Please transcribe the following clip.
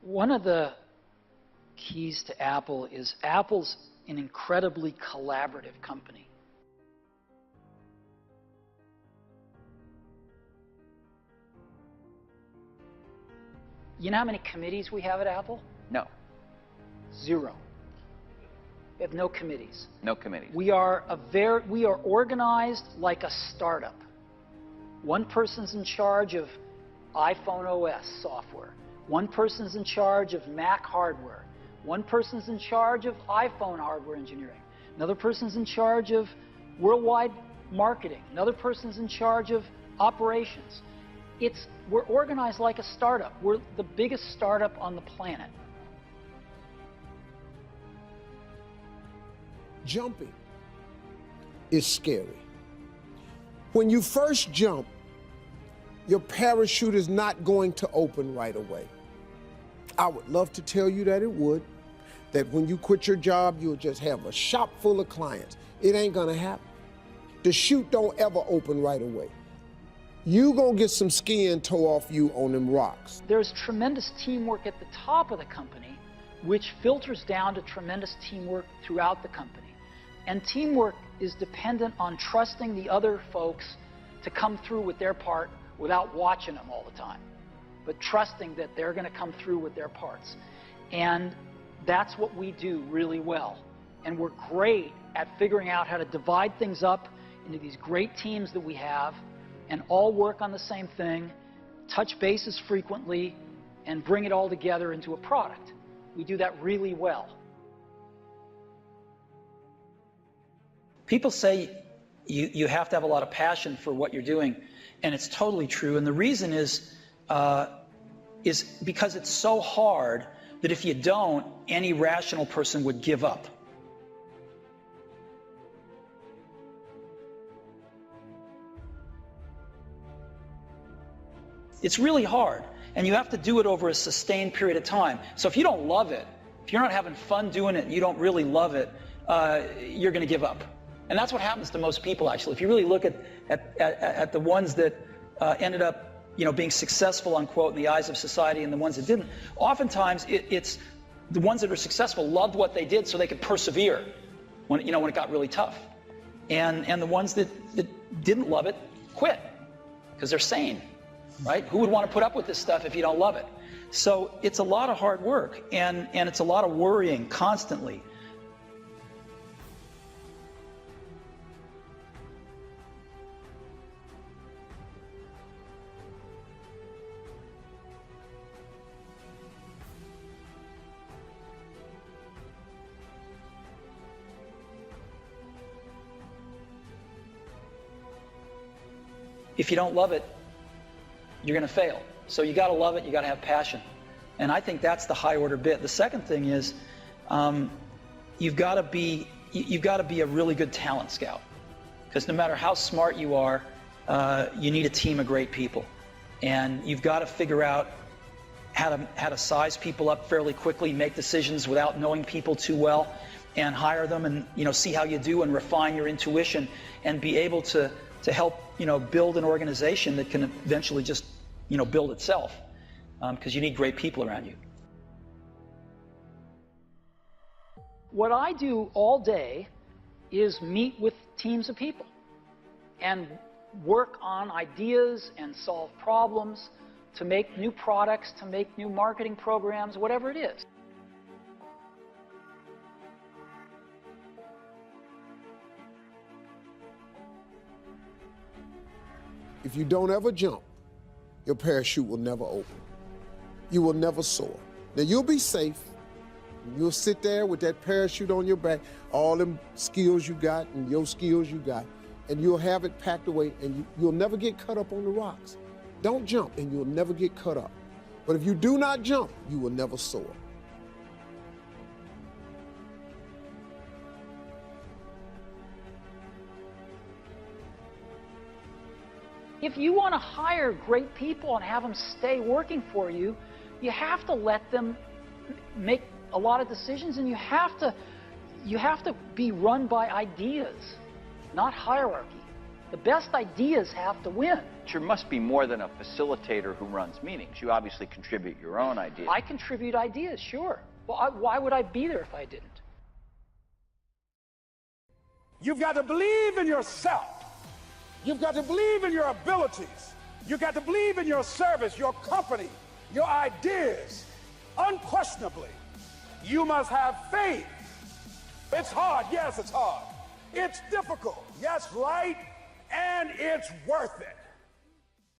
One of the keys to Apple is Apple's an incredibly collaborative company. You know how many committees we have at Apple? No. 0. We have no committees. No committees. We are organized like a startup. One person's in charge of iPhone OS software. One person's in charge of Mac hardware. One person's in charge of iPhone hardware engineering. Another person's in charge of worldwide marketing. Another person's in charge of operations. We're organized like a startup. We're the biggest startup on the planet. Jumping is scary. When you first jump, your parachute is not going to open right away. I would love to tell you that it would, that when you quit your job, you'll just have a shop full of clients. It ain't gonna happen. The chute don't ever open right away. You gonna get some skin tore off you on them rocks. There's tremendous teamwork at the top of the company, which filters down to tremendous teamwork throughout the company. And teamwork is dependent on trusting the other folks to come through with their part without watching them all the time, but trusting that they're going to come through with their parts. And that's what we do really well. And we're great at figuring out how to divide things up into these great teams that we have and all work on the same thing, touch bases frequently, and bring it all together into a product. We do that really well. People say you have to have a lot of passion for what you're doing, and it's totally true. And the reason is because it's so hard that if you don't, any rational person would give up. It's really hard, and you have to do it over a sustained period of time. So if you don't love it, if you're not having fun doing it, and you don't really love it, you're going to give up. And that's what happens to most people, actually. If you really look at the ones that ended up, being successful, unquote, in the eyes of society, and the ones that didn't, oftentimes it's the ones that are successful loved what they did so they could persevere when it got really tough. And the ones that didn't love it quit because they're sane, right? Who would want to put up with this stuff if you don't love it? So it's a lot of hard work, and it's a lot of worrying constantly. If you don't love it, you're going to fail. So you got to love it, you got to have passion. And I think that's the high order bit. The second thing is you've got to be a really good talent scout, because no matter how smart you are, you need a team of great people. And you've got to figure out how to size people up fairly quickly, make decisions without knowing people too well, and hire them, and see how you do and refine your intuition, and be able to help build an organization that can eventually just build itself, because you need great people around you. What I do all day is meet with teams of people and work on ideas and solve problems to make new products, to make new marketing programs, whatever it is. If you don't ever jump, your parachute will never open. You will never soar. Now, you'll be safe. You'll sit there with that parachute on your back, all them skills you got and your skills you got, and you'll have it packed away, and you'll never get cut up on the rocks. Don't jump, and you'll never get cut up. But if you do not jump, you will never soar. If you want to hire great people and have them stay working for you, you have to let them make a lot of decisions, and you have to be run by ideas, not hierarchy. The best ideas have to win. There must be more than a facilitator who runs meetings. You obviously contribute your own ideas. I contribute ideas, sure. Well, why would I be there if I didn't? You've got to believe in yourself. You've got to believe in your abilities. You've got to believe in your service, your company, your ideas. Unquestionably, you must have faith. It's hard. Yes, it's hard. It's difficult. Yes, right. And it's worth it.